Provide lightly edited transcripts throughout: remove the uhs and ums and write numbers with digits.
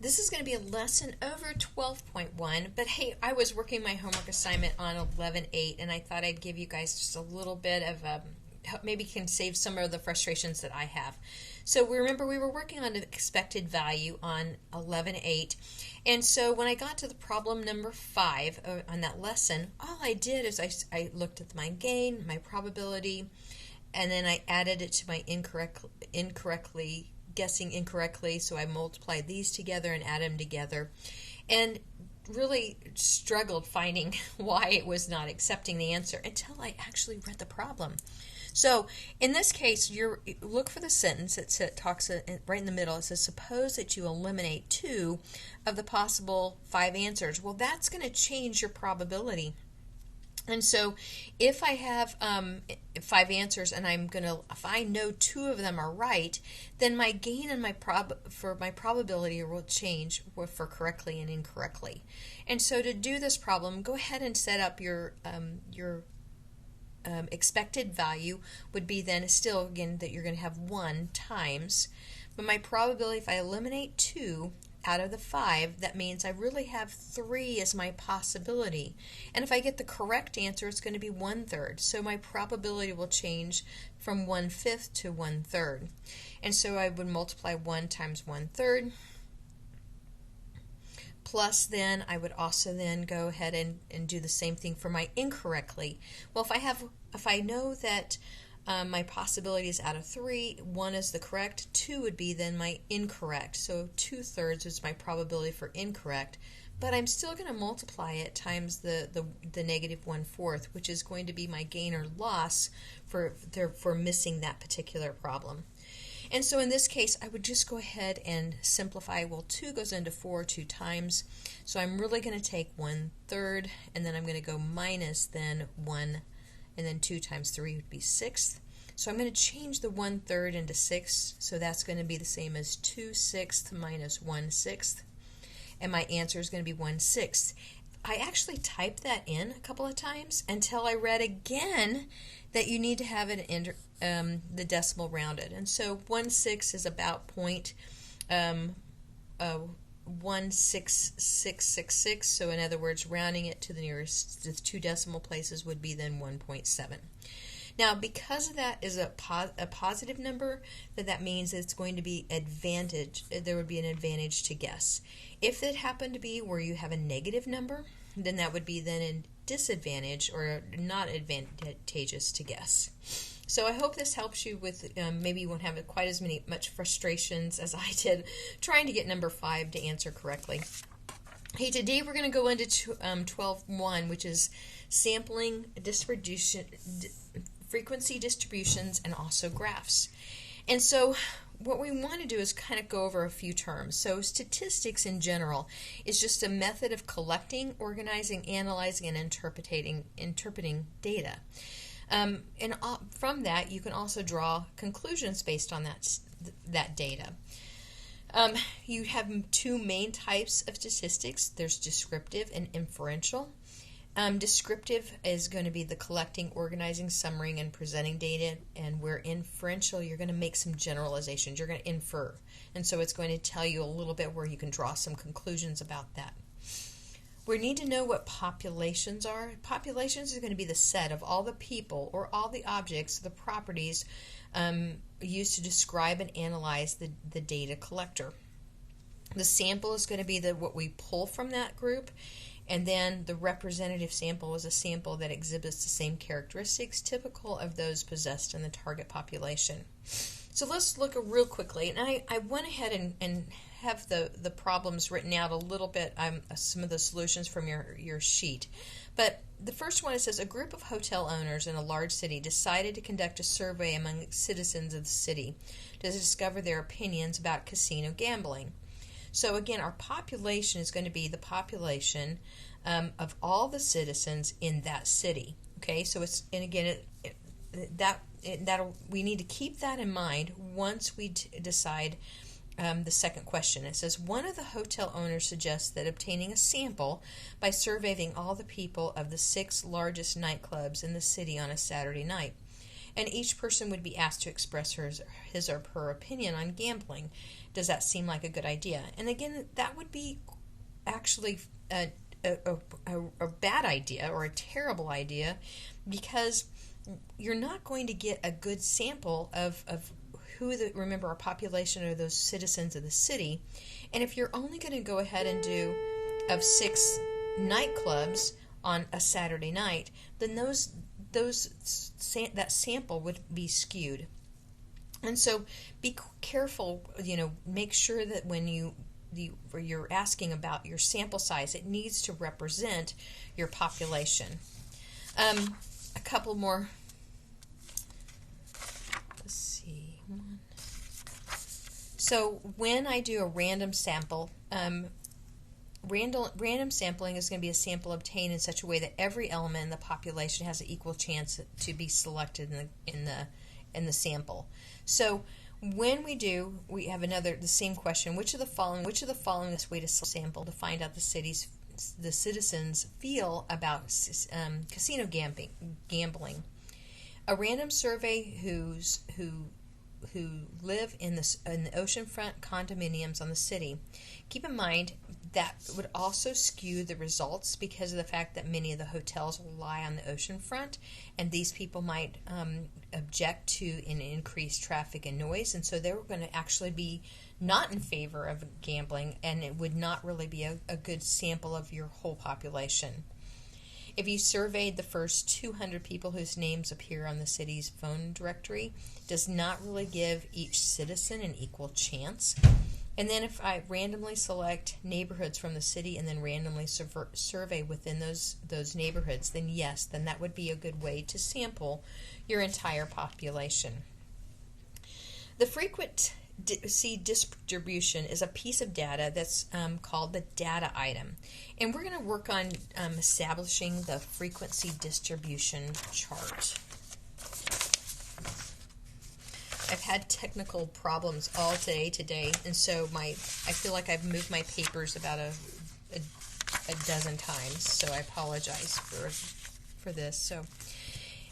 This is going to be a lesson over 12.1, but hey, I was working my homework assignment on 11.8, and I thought I'd give you guys just a little bit of maybe can save some of the frustrations that I have. So remember, we were working on an expected value on 11.8, and so when I got to the problem number 5 on that lesson, all I did is I looked at my gain, my probability, and then I added it to my guessing incorrectly, so I multiplied these together and added them together, and really struggled finding why it was not accepting the answer until I actually read the problem. So in this case, you look for the sentence that talks right in the middle. It says, suppose that you eliminate 2 of the possible 5 answers. Well, that's going to change your probability. And so if I have 5 answers and if I know 2 of them are right, then my gain and my probability will change for correctly and incorrectly. And so to do this problem, go ahead and set up your expected value would be then still, again, that you're going to have 1 times. But my probability, if I eliminate 2 out of the 5, that means I really have 3 as my possibility. And if I get the correct answer, it's going to be 1/3. So my probability will change from 1/5 to 1/3. And so I would multiply 1 times 1/3. Plus then I would also then go ahead and do the same thing for my incorrectly. Well, if I know that my possibility is out of 3, 1 is the correct, 2 would be then my incorrect. So 2/3 is my probability for incorrect, but I'm still going to multiply it times the negative 1/4, which is going to be my gain or loss for missing that particular problem. And so in this case, I would just go ahead and simplify. Well, 2 goes into 4 2 times, so I'm really going to take 1/3, and then I'm going to go minus then 1, and then 2 times 3 would be 6. So I'm going to change the 1/3 into 6, so that's going to be the same as 2/6 minus 1/6, and my answer is going to be 1/6. I actually typed that in a couple of times until I read again that you need to have it in the decimal rounded. And so 1/6 is about 16666, so in other words, rounding it to the nearest 2 decimal places would be then 1.7. Now, because of that is a positive number, that means it's going to be there would be an advantage to guess. If it happened to be where you have a negative number, then that would be then a disadvantage or not advantageous to guess. So I hope this helps you with, maybe you won't have quite as much frustrations as I did trying to get number 5 to answer correctly. Hey, today we're going to go into 12.1, which is sampling, frequency distributions, and also graphs. And so what we want to do is kind of go over a few terms. So statistics in general is just a method of collecting, organizing, analyzing, and interpreting data. And from that, you can also draw conclusions based on that data. You have 2 main types of statistics. There's descriptive and inferential. Descriptive is going to be the collecting, organizing, summarizing, and presenting data, and where inferential, you're going to make some generalizations. You're going to infer, and so it's going to tell you a little bit where you can draw some conclusions about that. We need to know what populations are. Populations are going to be the set of all the people or all the objects, the properties used to describe and analyze the data collector. The sample is going to be what we pull from that group. And then the representative sample is a sample that exhibits the same characteristics typical of those possessed in the target population. So let's look real quickly. And I went ahead and have the problems written out a little bit, some of the solutions from your sheet. But the first one, it says, a group of hotel owners in a large city decided to conduct a survey among citizens of the city to discover their opinions about casino gambling. So again, our population is going to be the population of all the citizens in that city. Okay, so we need to keep that in mind once we decide the second question. It says, one of the hotel owners suggests that obtaining a sample by surveying all the people of the 6 largest nightclubs in the city on a Saturday night. and each person would be asked to express his or her opinion on gambling. Does that seem like a good idea? And again, that would be actually a bad idea or a terrible idea, because you're not going to get a good sample of remember, our population are those citizens of the city. And if you're only going to go ahead and do of 6 nightclubs on a Saturday night, then that sample would be skewed. And so be careful, make sure that when you're asking about your sample size, it needs to represent your population. A couple more. Let's see. So when I do a random sample, random sampling is going to be a sample obtained in such a way that every element in the population has an equal chance to be selected in the sample. So when we have the same question: which of the following is way to sample to find out the citizens feel about casino gambling? A random survey who live in the oceanfront condominiums on the city. Keep in mind that would also skew the results because of the fact that many of the hotels lie on the ocean front, and these people might object to an increased traffic and noise, and so they're going to actually be not in favor of gambling, and it would not really be a good sample of your whole population. If you surveyed the first 200 people whose names appear on the city's phone directory, does not really give each citizen an equal chance. And then if I randomly select neighborhoods from the city and then randomly survey within those neighborhoods, then yes, then that would be a good way to sample your entire population. The frequency distribution is a piece of data that's called the data item. And we're going to work on establishing the frequency distribution chart. I've had technical problems all day today, and so I feel like I've moved my papers about a dozen times, so I apologize for this. So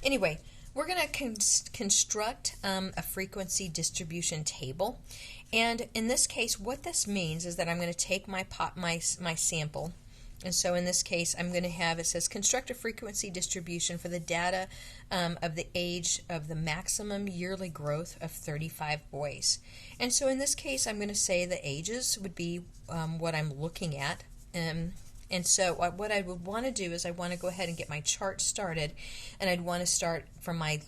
anyway, we're going to construct a frequency distribution table, and in this case, what this means is that I'm going to take my sample. And so in this case, I'm going to have, it says, construct a frequency distribution for the data of the age of the maximum yearly growth of 35 boys. And so in this case, I'm going to say the ages would be what I'm looking at. And so what I would want to do is I want to go ahead and get my chart started, and I'd want to start from my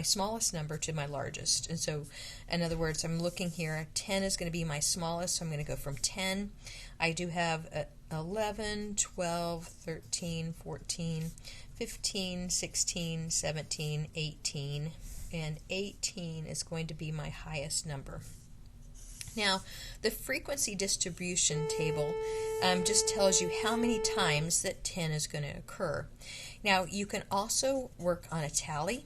smallest number to my largest. And so, in other words, I'm looking here, 10 is going to be my smallest, so I'm going to go from 10. I do have 11, 12, 13, 14, 15, 16, 17, 18, and 18 is going to be my highest number. Now, the frequency distribution table just tells you how many times that 10 is going to occur. Now, you can also work on a tally.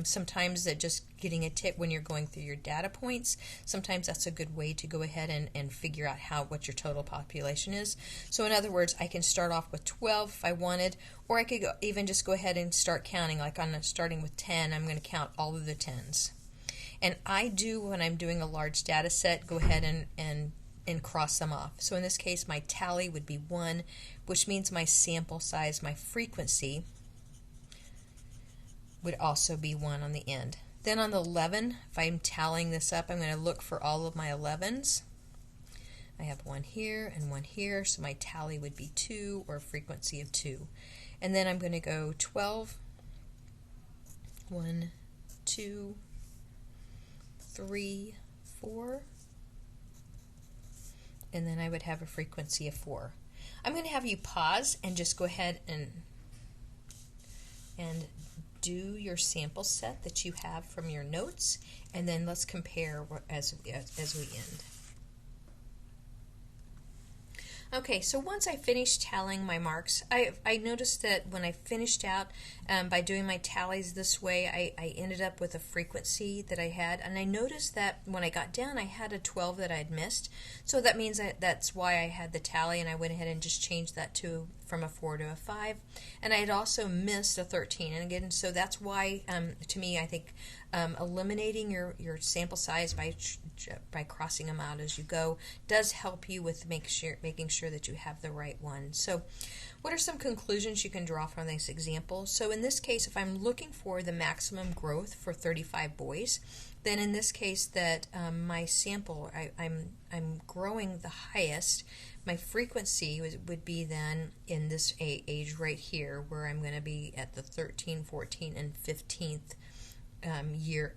Sometimes that just getting a tip when you're going through your data points, sometimes that's a good way to go ahead and figure out what your total population is. So in other words, I can start off with 12 if I wanted, or I could even just go ahead and start counting. Like starting with 10, I'm going to count all of the 10s. And I do, when I'm doing a large data set, go ahead and cross them off. So in this case, my tally would be 1, which means my sample size, my frequency, would also be 1 on the end. Then on the 11, if I'm tallying this up, I'm going to look for all of my 11s. I have 1 here and 1 here, so my tally would be 2, or a frequency of 2. And then I'm going to go 12, 1, 2, 3, 4, and then I would have a frequency of 4. I'm going to have you pause and just go ahead and do your sample set that you have from your notes, and then let's compare as we end. Okay, so once I finished tallying my marks, I noticed that when I finished out by doing my tallies this way, I ended up with a frequency that I had, and I noticed that when I got down, I had a 12 that I had missed. So that means that's why I had the tally, and I went ahead and just changed that to from a 4 to a 5, and I had also missed a 13. And again, so that's why, to me, I think eliminating your sample size by crossing them out as you go does help you with making sure that you have the right one. So what are some conclusions you can draw from this example? So in this case, if I'm looking for the maximum growth for 35 boys, then in this case that my sample, I'm growing the highest. My frequency would be then in this age right here, where I'm going to be at the 13, 14, and 15th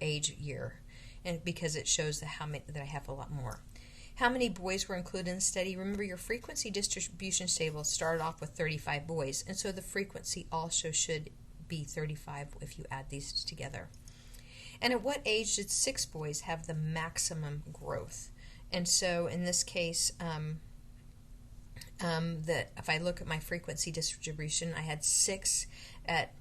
age year, and because it shows that I have a lot more. How many boys were included in the study? Remember, your frequency distribution table started off with 35 boys, and so the frequency also should be 35 if you add these together. And at what age did 6 boys have the maximum growth? And so in this case, that if I look at my frequency distribution, I had 6 at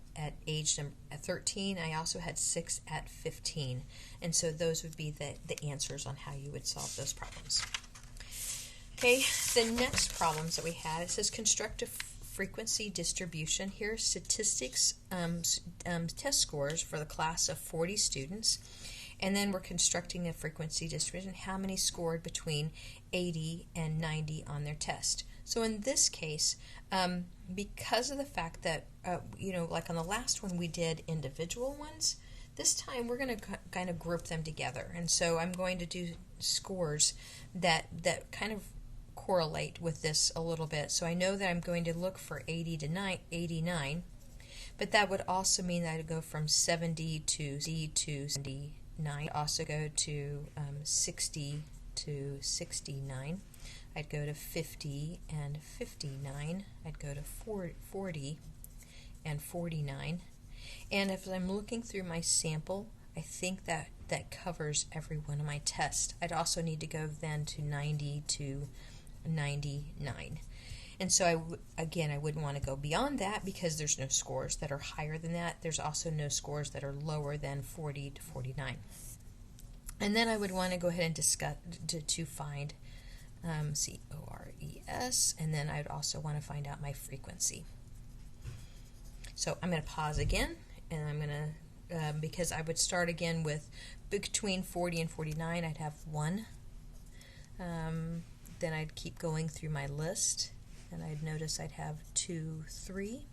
age 13. I also had 6 at 15. And so those would be the answers on how you would solve those problems. Okay, the next problems that we had, it says construct a frequency distribution. Here's statistics test scores for the class of 40 students. And then we're constructing a frequency distribution. How many scored between 80 and 90 on their test? So in this case, because of the fact that, like on the last one we did individual ones, this time we're going to kind of group them together. And so I'm going to do scores that kind of correlate with this a little bit. So I know that I'm going to look for 80 to 89, but that would also mean that I'd go from 70 to 79. I'd also go to 60 to 69. I'd go to 50 and 59. I'd go to 40 and 49. And if I'm looking through my sample, I think that covers every one of my tests. I'd also need to go then to 90 to 99. And so I wouldn't want to go beyond that because there's no scores that are higher than that. There's also no scores that are lower than 40 to 49. And then I would want to go ahead and discuss to find CORES, and then I'd also want to find out my frequency. So I'm going to pause again, and I'm going to, because I would start again with between 40 and 49, I'd have 1. Then I'd keep going through my list, and I'd notice I'd have 2, 3.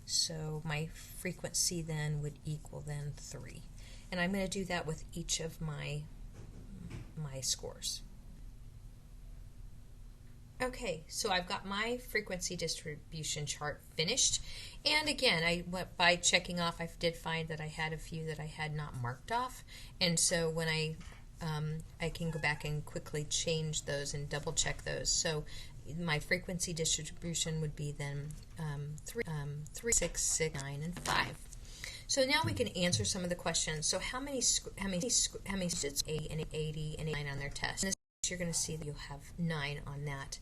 So my frequency then would equal then 3. And I'm going to do that with each of my scores. Okay, so I've got my frequency distribution chart finished, and again, by checking off, I did find that I had a few that I had not marked off, and so when I can go back and quickly change those and double check those. So my frequency distribution would be then 3, 6, 6, 9, and 5. So now we can answer some of the questions. So how many students 80 and 89 on their test? You're going to see that you'll have 9 on that.